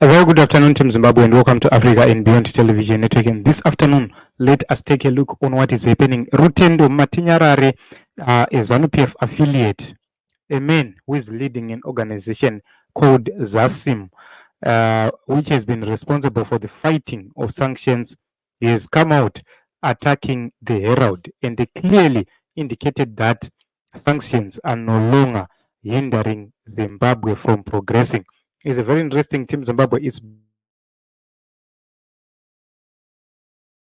A very good afternoon, Team Zimbabwe, and welcome to Africa and Beyond Television Network. And this afternoon, let us take a look on what is happening. Rutendo Matinyarare, a ZANU PF affiliate, a man who is leading an organization called ZASIM, which has been responsible for the fighting of sanctions. He has come out attacking the Herald, and they clearly indicated that sanctions are no longer hindering Zimbabwe from progressing. It's a very interesting team. Zimbabwe is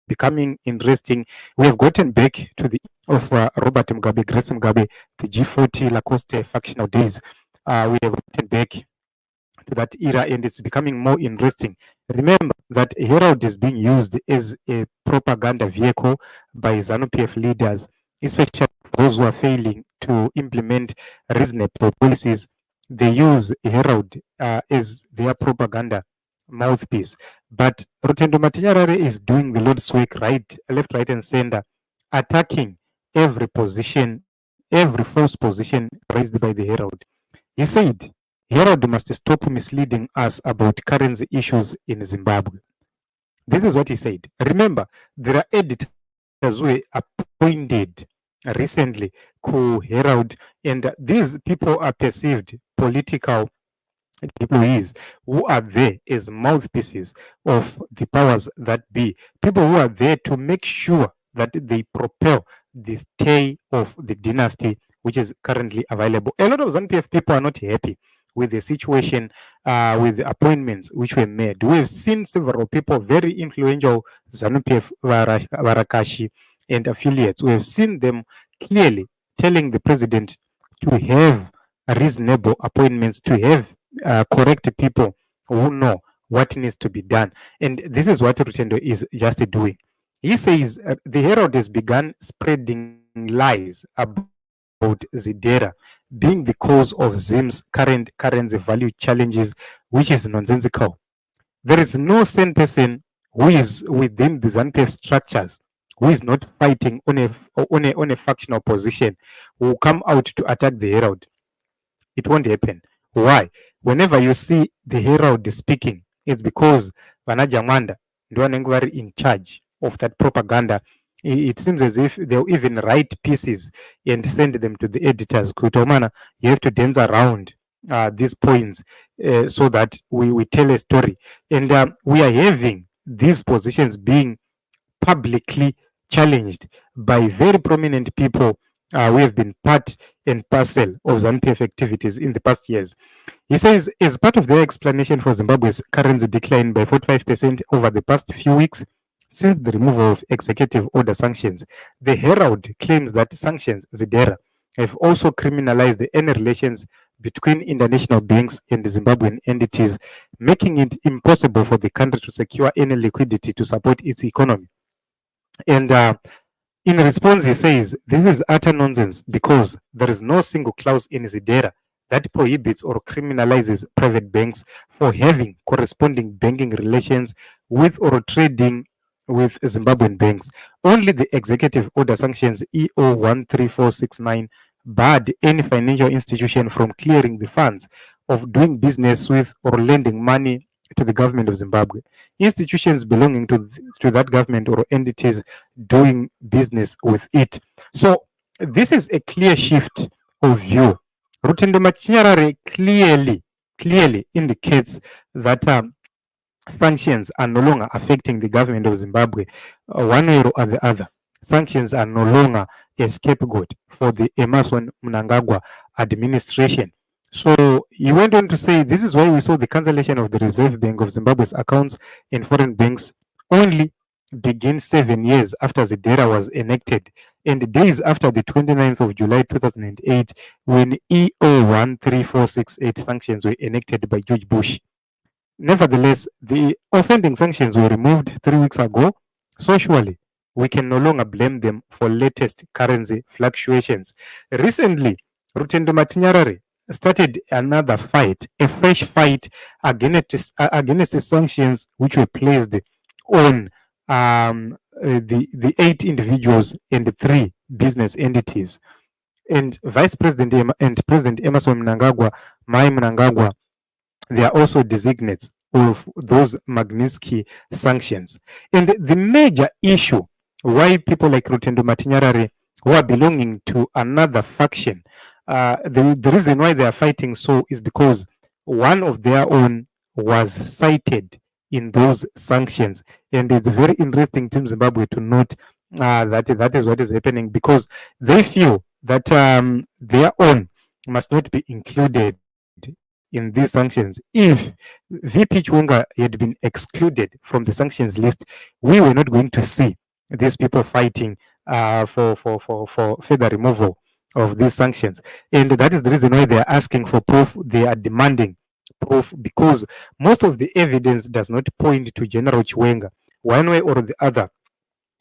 becoming interesting. We have gotten back to the of Robert Mugabe, Grace Mugabe, the G40 Lacoste factional days. We have gotten back to that era, and it's becoming more interesting. Remember that Herald is being used as a propaganda vehicle by ZANU PF leaders, especially those who are failing to implement reasonable policies. They use Herald as their propaganda mouthpiece. But Rutendo Matinyarare is doing the Lord's work left, right, and center, attacking every position, every false position raised by the Herald. He said, Herald must stop misleading us about currency issues in Zimbabwe. This is what he said. Remember, there are editors who were appointed recently to Herald, and these people are perceived political employees who are there as mouthpieces of the powers that be, people who are there to make sure that they propel the stay of the dynasty which is currently available. A lot of ZANU PF people are not happy with the situation, with the appointments which were made. We have seen several people, very influential ZANU PF Varakashi and affiliates. We have seen them clearly telling the president to have reasonable appointments, to have correct people who know what needs to be done. And this is what Rutendo is just doing. He says the Herald has begun spreading lies about Zidera being the cause of Zim's current currency value challenges, which is nonsensical. There is no sane person who is within the ZANU PF structures who is not fighting on a factional position who will come out to attack the Herald. It won't happen. Why? Whenever you see the Herald speaking, it's because Vanajamanda are in charge of that propaganda. It seems as if they'll even write pieces and send them to the editors. Kutomana, you have to dance around these points so that we tell a story. And we are having these positions being publicly challenged by very prominent people who have been part and parcel of ZANU PF activities in the past years. He says, as part of their explanation for Zimbabwe's currency decline by 45% over the past few weeks, since the removal of executive order sanctions, the Herald claims that sanctions, Zidera, have also criminalized any relations between international banks and Zimbabwean entities, making it impossible for the country to secure any liquidity to support its economy. And in response, he says, this is utter nonsense because there is no single clause in Zidera that prohibits or criminalizes private banks for having corresponding banking relations with or trading with Zimbabwean banks. Only the executive order sanctions EO 13469 barred any financial institution from clearing the funds of doing business with or lending money to the government of Zimbabwe. Institutions belonging to that government or entities doing business with it. So this is a clear shift of view. Rutendo Matinyarare clearly indicates that sanctions are no longer affecting the government of Zimbabwe one way or the other. Sanctions are no longer a scapegoat for the Emerson Mnangagwa administration. So he went on to say, this is why we saw the cancellation of the Reserve Bank of Zimbabwe's accounts in foreign banks only begin 7 years after Zidera was enacted and days after the 29th of July 2008 when EO 13468 sanctions were enacted by George Bush. Nevertheless, the offending sanctions were removed 3 weeks ago, so surely we can no longer blame them for latest currency fluctuations. Recently, Rutendo Matinyarare started another fight, a fresh fight against the sanctions which were placed on the 8 individuals and the 3 business entities. And Vice President and President Emerson Mnangagwa, Mnangagwa, they are also designates of those Magnitsky sanctions. And the major issue why people like Rutendo Matinyarare, who are belonging to another faction, the reason why they are fighting so is because one of their own was cited in those sanctions. And it's very interesting to Zimbabwe to note that is what is happening, because they feel that their own must not be included in these sanctions. If VP Chiwenga had been excluded from the sanctions list, we were not going to see these people fighting for further removal of these sanctions. And that is the reason why they are asking for proof. They are demanding proof, because most of the evidence does not point to General Chiwenga one way or the other.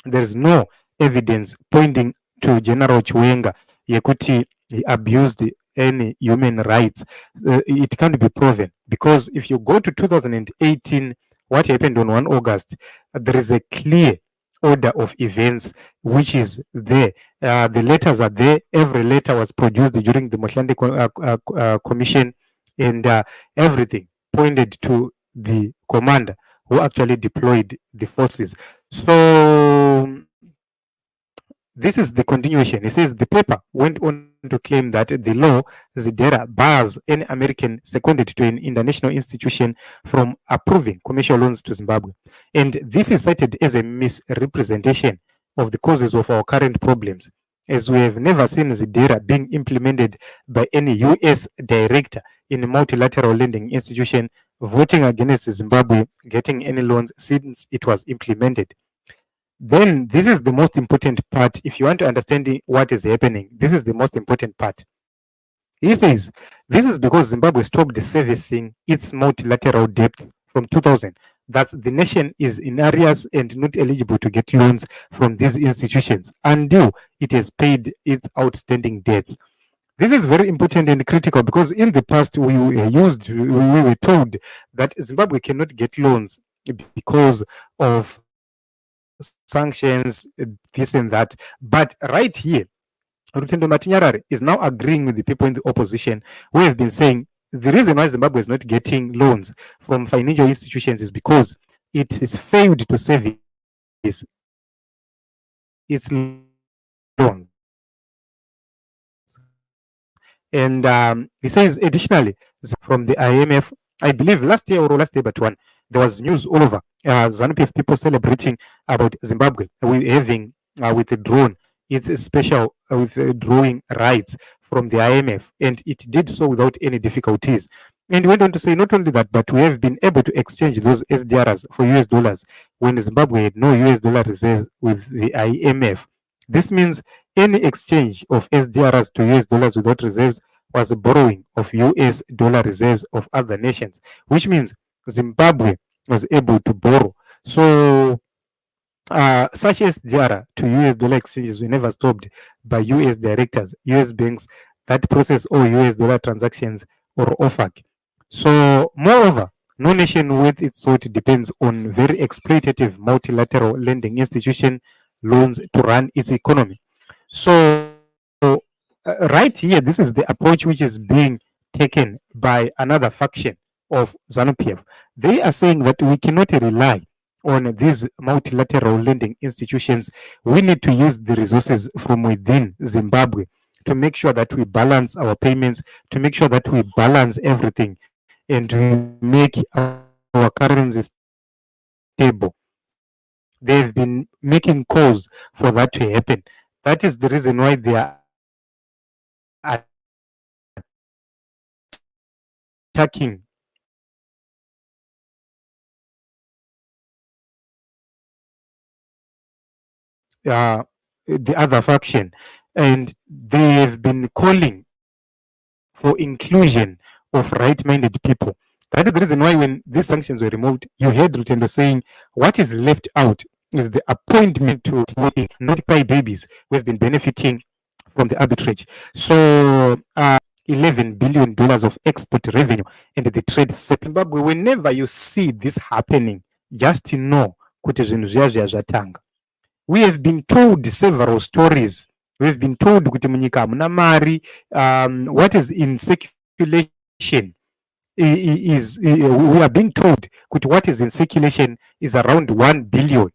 There is no evidence pointing to General Chiwenga yekuti he abused any human rights. It can't be proven, because if you go to 2018, what happened on 1 August, there is a clear order of events which is there. The letters are there. Every letter was produced during the Mohlande Commission, and everything pointed to the commander who actually deployed the forces. So this is the continuation. It says the paper went on to claim that the law, ZDERA, bars any American seconded to an international institution from approving commercial loans to Zimbabwe. And this is cited as a misrepresentation of the causes of our current problems, as we have never seen ZDERA being implemented by any US director in a multilateral lending institution voting against Zimbabwe getting any loans since it was implemented. Then this is the most important part. If you want to understand what is happening, this is the most important part. He says this is because Zimbabwe stopped servicing its multilateral debt from 2000. Thus, the nation is in arrears and not eligible to get loans from these institutions until it has paid its outstanding debts. This is very important and critical, because in the past we were told that Zimbabwe cannot get loans because of sanctions, this and that. But right here, Rutendo Matinyarare is now agreeing with the people in the opposition who have been saying the reason why Zimbabwe is not getting loans from financial institutions is because it has failed to service its loans. And he says, additionally, from the IMF, I believe last year or last year but one, there was news all over ZANU PF people celebrating about Zimbabwe with having withdrawn its special withdrawing rights from the IMF, and it did so without any difficulties. And he went on to say, not only that, but we have been able to exchange those SDRs for US dollars when Zimbabwe had no US dollar reserves with the IMF. This means any exchange of SDRs to US dollars without reserves was a borrowing of US dollar reserves of other nations, which means Zimbabwe was able to borrow. So such SDR to US dollar exchanges were never stopped by US directors, US banks that process all US dollar transactions or OFAC. So moreover, no nation worth its salt depends on very exploitative multilateral lending institution loans to run its economy. So right here, this is the approach which is being taken by another faction of ZANU PF. They are saying that we cannot rely on these multilateral lending institutions. We need to use the resources from within Zimbabwe to make sure that we balance our payments, to make sure that we balance everything, and to make our currency stable. They've been making calls for that to happen. That is the reason why they are attacking the other faction, and they have been calling for inclusion of right-minded people. That is the reason why when these sanctions were removed, you heard Rutendo saying what is left out is the appointment to notify babies who have been benefiting from the arbitrage. So $11 billion of export revenue and the trade Zimbabwe. Whenever you see this happening, just know kuti zvinhu zviya zviya zvatanga. We have been told several stories. We have been told kuti munyika hamuna mari. What is in circulation we are being told what is in circulation is around 1 billion,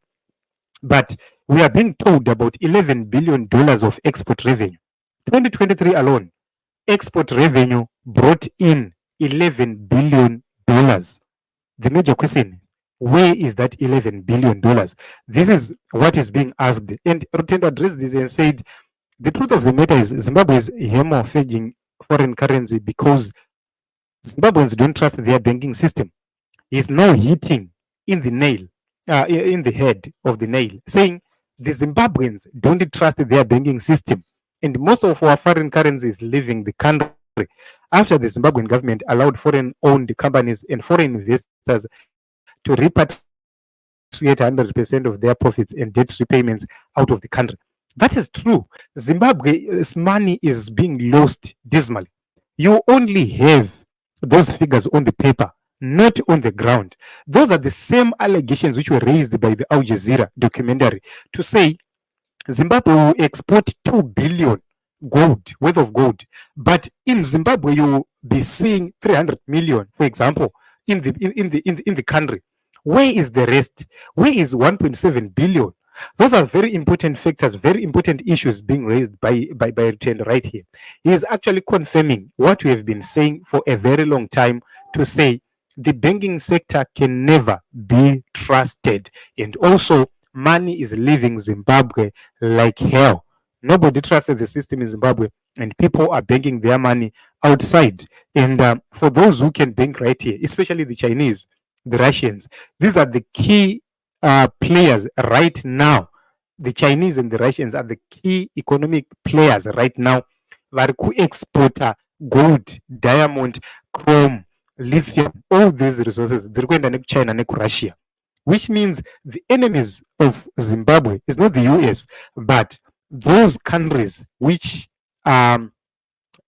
but we are being told about $11 billion of export revenue. 2023 alone, export revenue brought in $11 billion. The major question, where is that $11 billion? This is what is being asked. And Rutendo addressed this and said, the truth of the matter is Zimbabwe is hemorrhaging foreign currency because Zimbabweans don't trust their banking system. He's now hitting in the nail, in the head of the nail, saying the Zimbabweans don't trust their banking system. And most of our foreign currency is leaving the country after the Zimbabwean government allowed foreign-owned companies and foreign investors to repatriate 100% of their profits and debt repayments out of the country. That is true. Zimbabwe's money is being lost dismally. You only have those figures on the paper, not on the ground. Those are the same allegations which were raised by the Al Jazeera documentary to say Zimbabwe will export 2 billion worth of gold, but in Zimbabwe you will be seeing 300 million, for example, in the country. Where is the rest? Where is 1.7 billion? Those are very important factors, very important issues being raised by Rutendo right here. He is actually confirming what we have been saying for a very long time, to say the banking sector can never be trusted, and also money is leaving Zimbabwe like hell. Nobody trusted the system in Zimbabwe, and people are banking their money outside. And for those who can bank right here, especially the Chinese, the Russians, these are the key players right now. The Chinese and the Russians are the key economic players right now. Vari kuexporta gold, diamond, chrome, lithium, all these resources ziri kuenda nekuchina nekurussia, which means the enemies of Zimbabwe is not the US, but those countries which are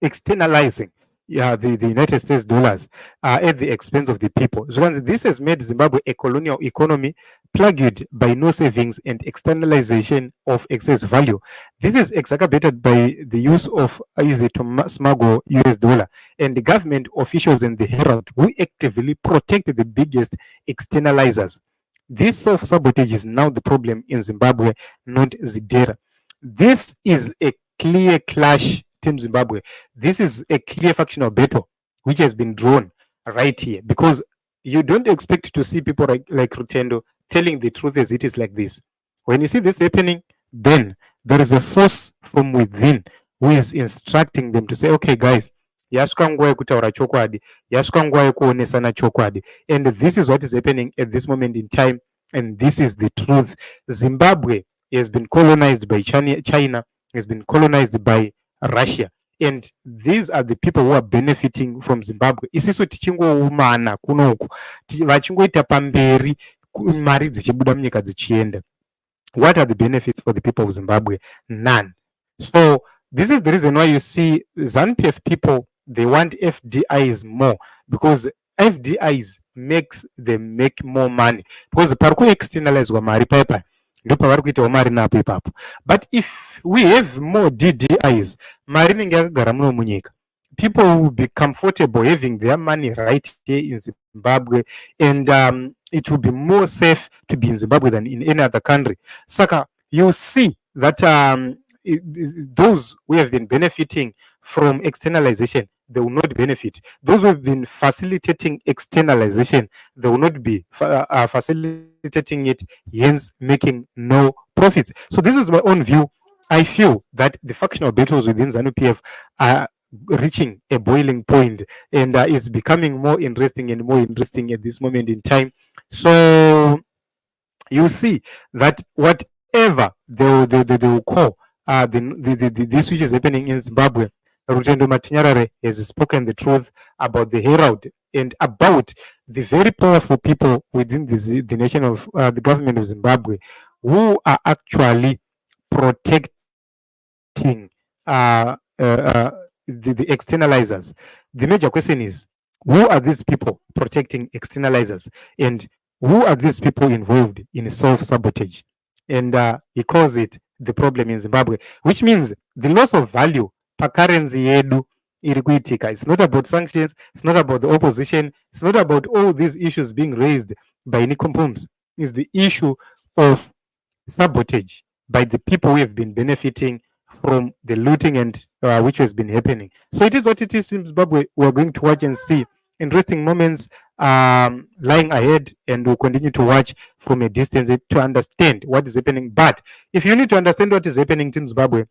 externalizing the United States dollars at the expense of the people. So this has made Zimbabwe a colonial economy plagued by no savings and externalization of excess value. This is exacerbated by the use of easy to smuggle US dollar and the government officials and the Herald who actively protect the biggest externalizers. This self-sabotage is now the problem in Zimbabwe, not Zidera. This is a clear clash, Team Zimbabwe. This is a clear factional battle which has been drawn right here, because you don't expect to see people like Rutendo telling the truth as it is like this. When you see this happening, then there is a force from within who is instructing them to say, okay, guys, yasvika nguva yekutaura chokwadi, yasvika nguva yekuonesana chokwadi. And this is what is happening at this moment in time, and this is the truth. Zimbabwe has been colonized by China, has been colonized by Russia, and these are the people who are benefiting from Zimbabwe. Isisu tichingoumana kunoku vachingoita pamberi mari dzichibuda munyika dzichienda. What are the benefits for the people of Zimbabwe? None. So this is the reason why you see ZANU PF people, they want FDIs more, because FDIs makes them make more money, because pari externalizwa mari paipa ndipo vari kuitawo mari napo ipapo. But if we have more DDIs, mari inenge yakagara muno munyika, people will be comfortable having their money right here in Zimbabwe, and it will be more safe to be in Zimbabwe than in any other country. Saka, you see that those who have been benefiting from externalization, they will not benefit. Those who have been facilitating externalization, they will not be facilitating it, hence making no profits. So this is my own view. I feel that the factional battles within ZANU PF are reaching a boiling point, and it's becoming more interesting and more interesting at this moment in time. So you see that whatever they will call this which is happening in Zimbabwe, Rutendo Matinyarare has spoken the truth about the Herald and about the very powerful people within the nation of the government of Zimbabwe who are actually protecting the externalizers. The major question is, who are these people protecting externalizers, and who are these people involved in self-sabotage? And he calls it the problem in Zimbabwe, which means the loss of value per currency yedu It's not about sanctions. It's not about the opposition. It's not about all these issues being raised by Nikompums. It's the issue of sabotage by the people who have been benefiting from the looting and which has been happening. So it is what it is in Zimbabwe. We're going to watch and see interesting moments lying ahead, and we'll continue to watch from a distance to understand what is happening. But if you need to understand what is happening in Zimbabwe,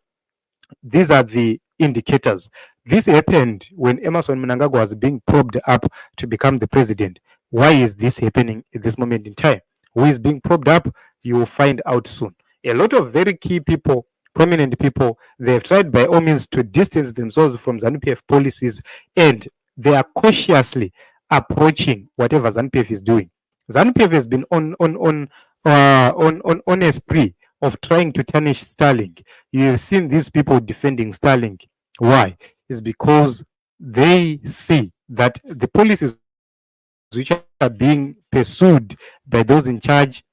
these are the indicators. This happened when Emmerson Mnangagwa was being probed up to become the president. Why is this happening at this moment in time? Who is being probed up? You will find out soon. A lot of very key people, prominent people, they have tried by all means to distance themselves from ZANU PF policies, and they are cautiously approaching whatever ZANU PF is doing. ZANU PF has been on a spree of trying to tarnish Starlink. You have seen these people defending Starlink. Why? It's because they see that the policies which are being pursued by those in charge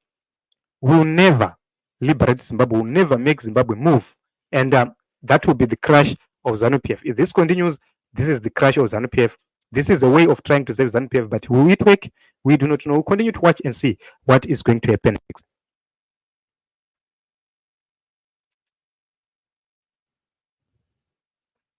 will never liberate Zimbabwe, will never make Zimbabwe move. And that will be the crash of ZANU PF. If this continues, this is the crash of ZANU PF. This is a way of trying to save ZANU PF, but will it work? We do not know. We'll continue to watch and see what is going to happen next.